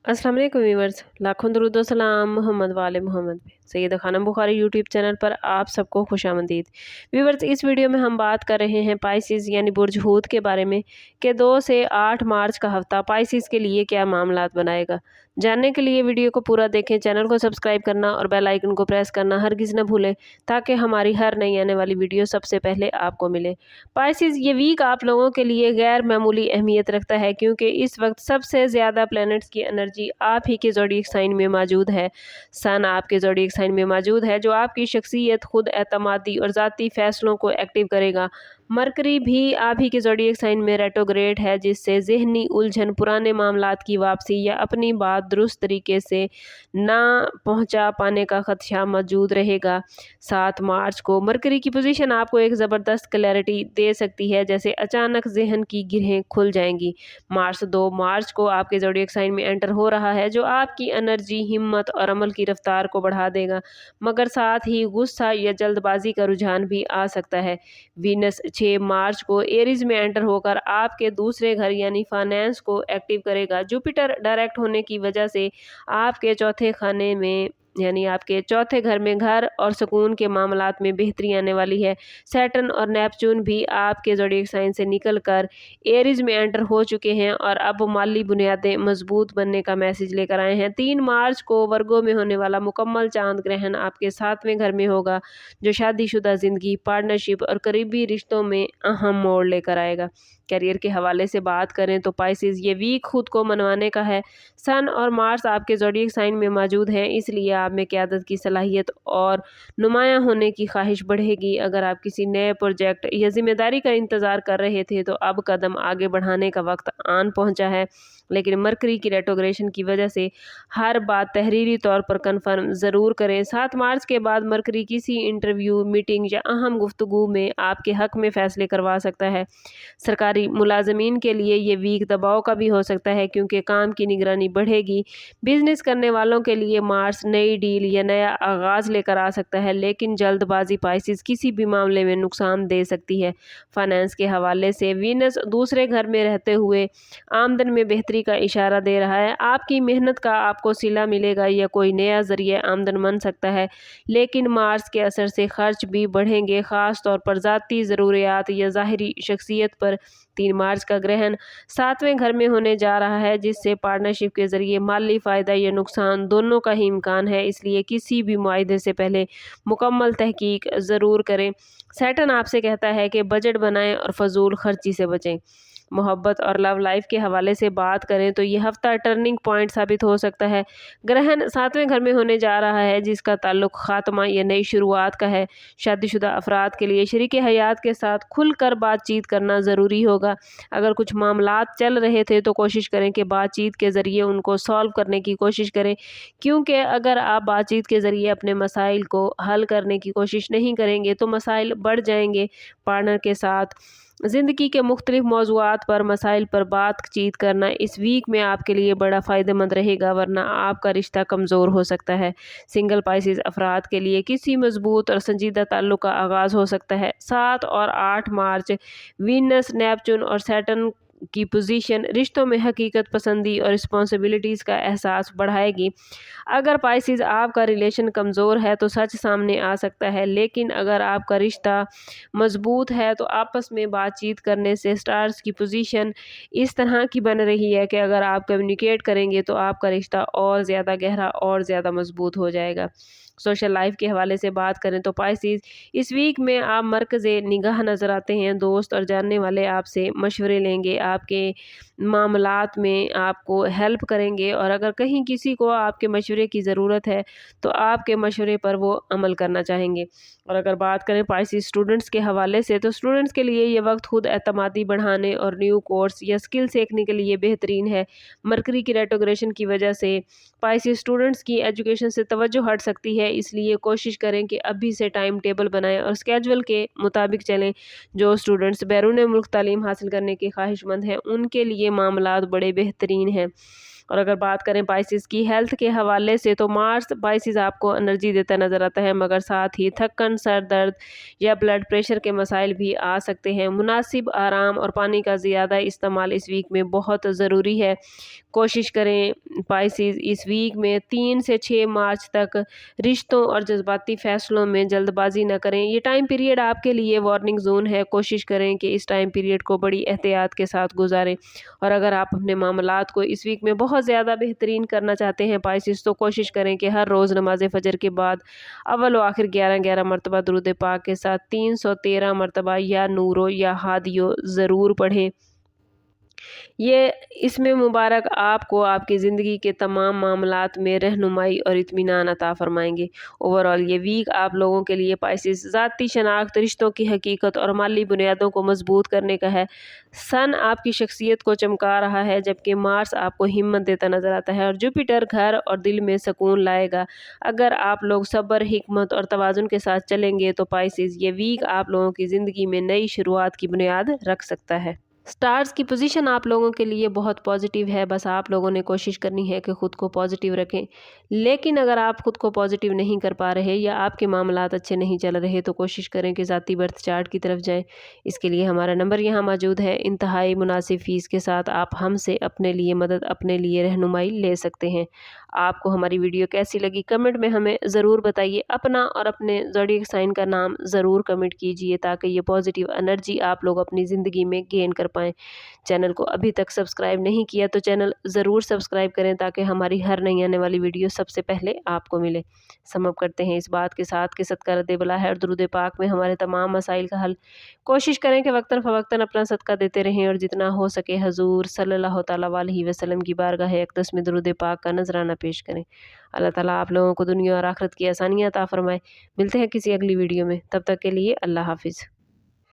अस्सलाम वालेकुम व्यूअर्स, लाखों दरूद व सलाम मोहम्मद वाले मोहम्मद पे। सैयद खानम बुखारी यूट्यूब चैनल पर आप सबको खुशामदीद। व्यूअर्स, इस वीडियो में हम बात कर रहे हैं पाइसिस यानी बुर्ज हूत के बारे में कि 2 से 8 मार्च का हफ्ता पाइसिस के लिए क्या मामलात बनाएगा। जानने के लिए वीडियो को पूरा देखें, चैनल को सब्सक्राइब करना और बेल आइकन को प्रेस करना हरगिज़ न भूलें ताकि हमारी हर नई आने वाली वीडियो सबसे पहले आपको मिले। पाइसिस ये वीक आप लोगों के लिए गैर मामूली अहमियत रखता है क्योंकि इस वक्त सबसे ज़्यादा प्लैनेट्स की एनर्जी आप ही के ज़ोडिएक साइन में मौजूद है। सन आपके ज़ोडिएक साइन में मौजूद है जो आपकी शख्सियत, खुद एतमादी और ज़ाती फ़ैसलों को एक्टिव करेगा। मरकरी भी आप ही के ज़ोडिएक साइन में रेट्रोग्रेड है जिससे ज़हनी उलझन, पुराने मामलात की वापसी या अपनी बात दुरुस्त तरीके से ना पहुंचा पाने का खदशा मौजूद रहेगा। 7 मार्च को मरकरी की पोजीशन आपको एक ज़बरदस्त क्लैरिटी दे सकती है, जैसे अचानक जहन की गिरहें खुल जाएंगी। 2 मार्च को आपके ज़ोडिएक साइन में एंटर हो रहा है जो आपकी एनर्जी, हिम्मत और अमल की रफ्तार को बढ़ा देगा, मगर साथ ही गुस्सा या जल्दबाजी का रुझान भी आ सकता है। वीनस 6 मार्च को एरीज में एंटर होकर आपके दूसरे घर यानी फाइनेंस को एक्टिव करेगा। जुपिटर डायरेक्ट होने की वजह से आपके चौथे खाने में यानी आपके चौथे घर में घर और सुकून के मामलात में बेहतरी आने वाली है। सैटर्न और नेपच्यून भी आपके ज़ोडिएक साइन से निकलकर एरीज में एंटर हो चुके हैं और अब माली बुनियादें मजबूत बनने का मैसेज लेकर आए हैं। 3 मार्च को वर्गो में होने वाला मुकम्मल चांद ग्रहण आपके 7वें घर में होगा जो शादीशुदा ज़िंदगी, पार्टनरशिप और करीबी रिश्तों में अहम मोड़ लेकर आएगा। करियर के हवाले से बात करें तो पाइसिस ये वीक खुद को मनवाने का है। सन और मार्स आपके ज़ोडिएक साइन में मौजूद हैं, इसलिए आप में क़यादत की सलाहियत और नुमायां होने की ख्वाहिश बढ़ेगी। अगर आप किसी नए प्रोजेक्ट या जिम्मेदारी का इंतज़ार कर रहे थे तो अब कदम आगे बढ़ाने का वक्त आन पहुंचा है, लेकिन मरकरी की रेट्रोग्रेशन की वजह से हर बात तहरीरी तौर पर कन्फर्म ज़रूर करें। 7 मार्च के बाद मरकरी किसी इंटरव्यू, मीटिंग या अहम गुफ्तगू में आपके हक में फ़ैसले करवा सकता है। सरकारी मुलाजमीन के लिए ये वीक दबाव का भी हो सकता है क्योंकि काम की निगरानी बढ़ेगी। बिजनेस करने वालों के लिए मार्स नई डील या नया आगाज़ लेकर आ सकता है, लेकिन जल्दबाजी पाइसिस किसी भी मामले में नुकसान दे सकती है। फाइनेंस के हवाले से वीनस दूसरे घर में रहते हुए आमदन में बेहतरी का इशारा दे रहा है। आपकी मेहनत का आपको सिला मिलेगा या कोई नया ज़रिए आमदन बन सकता है, लेकिन मार्स के असर से खर्च भी बढ़ेंगे, ख़ास तौर पर ज़ाती ज़रूरियात या ज़ाहिरी शख्सियत पर। 3 मार्च का ग्रहण 7वें घर में होने जा रहा है जिससे पार्टनरशिप के ज़रिए माली फ़ायदा या नुकसान दोनों का ही इम्कान है, इसलिए किसी भी मुआहदे से पहले मुकम्मल तहकीक ज़रूर करें। सैटर्न आपसे कहता है कि बजट बनाएं और फजूल खर्ची से बचें। मोहब्बत और लव लाइफ के हवाले से बात करें तो यह हफ्ता टर्निंग पॉइंट साबित हो सकता है। ग्रहण 7वें घर में होने जा रहा है जिसका ताल्लुक खात्मा या नई शुरुआत का है। शादीशुदा अफराद के लिए शरीके हयात के साथ खुलकर बातचीत करना ज़रूरी होगा। अगर कुछ मामलात चल रहे थे तो कोशिश करें कि बातचीत के ज़रिए उनको सॉल्व करने की कोशिश करें, क्योंकि अगर आप बातचीत के ज़रिए अपने मसाइल को हल करने की कोशिश नहीं करेंगे तो मसाइल बढ़ जाएंगे। पार्टनर के साथ ज़िंदगी के मुख्तलिफ मौज़ूआत पर मसाइल पर बातचीत करना इस वीक में आपके लिए बड़ा फ़ायदेमंद रहेगा, वरना आपका रिश्ता कमज़ोर हो सकता है। सिंगल पाइसिस अफराद के लिए किसी मजबूत और संजीदा ताल्लुक़ का आगाज़ हो सकता है। 7 और 8 मार्च वीनस, नेपच्यून और सैटर्न की पोजीशन रिश्तों में हकीकत पसंदी और रिस्पॉन्सिबिलिटीज़ का एहसास बढ़ाएगी। अगर पाइसिस आपका रिलेशन कमज़ोर है तो सच सामने आ सकता है, लेकिन अगर आपका रिश्ता मजबूत है तो आपस में बातचीत करने से स्टार्स की पोजीशन इस तरह की बन रही है कि अगर आप कम्युनिकेट करेंगे तो आपका रिश्ता और ज़्यादा गहरा और ज़्यादा मजबूत हो जाएगा। सोशल लाइफ के हवाले से बात करें तो पाइसिस इस वीक में आप मरकज़े निगाह नज़र आते हैं। दोस्त और जानने वाले आपसे मशवरे लेंगे, आपके मामलात में आपको हेल्प करेंगे और अगर कहीं किसी को आपके मशवरे की ज़रूरत है तो आपके मशवरे पर वो अमल करना चाहेंगे। और अगर बात करें पाइसिस स्टूडेंट्स के हवाले से तो स्टूडेंट्स के लिए ये वक्त खुद एतमादी बढ़ाने और न्यू कोर्स या स्किल सीखने के लिए बेहतरीन है। मरकरी की रेट्रोग्रेशन की वजह से पाइसिस स्टूडेंट्स की एजुकेशन से तवज्जो हट सकती है, इसलिए कोशिश करें कि अभी से टाइम टेबल बनाएं और स्केजुअल के मुताबिक चलें। जो स्टूडेंट्स बैरून मुल्क तालीम हासिल करने के ख्वाहिशमंद हैं उनके लिए मामलात बड़े बेहतरीन हैं। और अगर बात करें पाइसिस की हेल्थ के हवाले से तो मार्स पाइसिस आपको एनर्जी देता नज़र आता है, मगर साथ ही थकन, सर दर्द या ब्लड प्रेशर के मसाइल भी आ सकते हैं। मुनासिब आराम और पानी का ज़्यादा इस्तेमाल इस वीक में बहुत ज़रूरी है। कोशिश करें पाइसिस इस वीक में 3 से 6 मार्च तक रिश्तों और जज्बाती फैसलों में जल्दबाजी न करें। ये टाइम पीरियड आपके लिए वार्निंग जोन है। कोशिश करें कि इस टाइम पीरियड को बड़ी एहतियात के साथ गुजारें। और अगर आप अपने मामलात को इस वीक में बहुत ज़्यादा बेहतरीन करना चाहते हैं पाइसिस, तो कोशिश करें कि हर रोज़ नमाज फजर के बाद अव्वल व आखिर 11-11 मरतबा दुरूद पाक के साथ 313 मरतबा या नूरो या हादियो ज़रूर पढ़ें। ये इसमें मुबारक आपको आपकी ज़िंदगी के तमाम मामलात में रहनुमाई और इत्मीनान अता फरमाएंगे। ओवरऑल ये वीक आप लोगों के लिए पाइसिस ज़ाती शनाख्त, रिश्तों की हकीकत और माली बुनियादों को मजबूत करने का है। सन आपकी शख्सियत को चमका रहा है, जबकि मार्स आपको हिम्मत देता नज़र आता है और जुपिटर घर और दिल में सुकून लाएगा। अगर आप लोग सब्र, हिकमत और तवाज़ुन के साथ चलेंगे तो पाइसिस ये वीक आप लोगों की ज़िंदगी में नई शुरुआत की बुनियाद रख सकता है। स्टार्स की पोजीशन आप लोगों के लिए बहुत पॉजिटिव है। बस आप लोगों ने कोशिश करनी है कि ख़ुद को पॉजिटिव रखें। लेकिन अगर आप ख़ुद को पॉजिटिव नहीं कर पा रहे या आपके मामलात अच्छे नहीं चल रहे तो कोशिश करें कि ज़ाती बर्थ चार्ट की तरफ जाएं। इसके लिए हमारा नंबर यहाँ मौजूद है। इंतहाई मुनासिब फ़ीस के साथ आप हमसे अपने लिए मदद, अपने लिए रहनुमाई ले सकते हैं। आपको हमारी वीडियो कैसी लगी कमेंट में हमें ज़रूर बताइए। अपना और अपने ज़ोडिएक साइन का नाम ज़रूर कमेंट कीजिए ताकि ये पॉजिटिव एनर्जी आप लोग अपनी ज़िंदगी में गेन कर पाएँ। चैनल को अभी तक सब्सक्राइब नहीं किया तो चैनल ज़रूर सब्सक्राइब करें ताकि हमारी हर नई आने वाली वीडियो सबसे पहले आपको मिले। समझ करते हैं इस बात के साथ कि सदका रद्द बला है और दुरूद पाक में हमारे तमाम मसाइल का हल। कोशिश करें कि वक्तन फ़वक्तन अपना सदका देते रहें और जितना हो सके हजूर सल्लल्लाहु तआला अलैहि वसल्लम की बारगाह अक़दस में दुरूद पाक का नजराना पेश करें। अल्लाह ताला आप लोगों को दुनिया और आखिरत की आसानियाँ अता फरमाए। मिलते हैं किसी अगली वीडियो में, तब तक के लिए अल्लाह हाफिज़।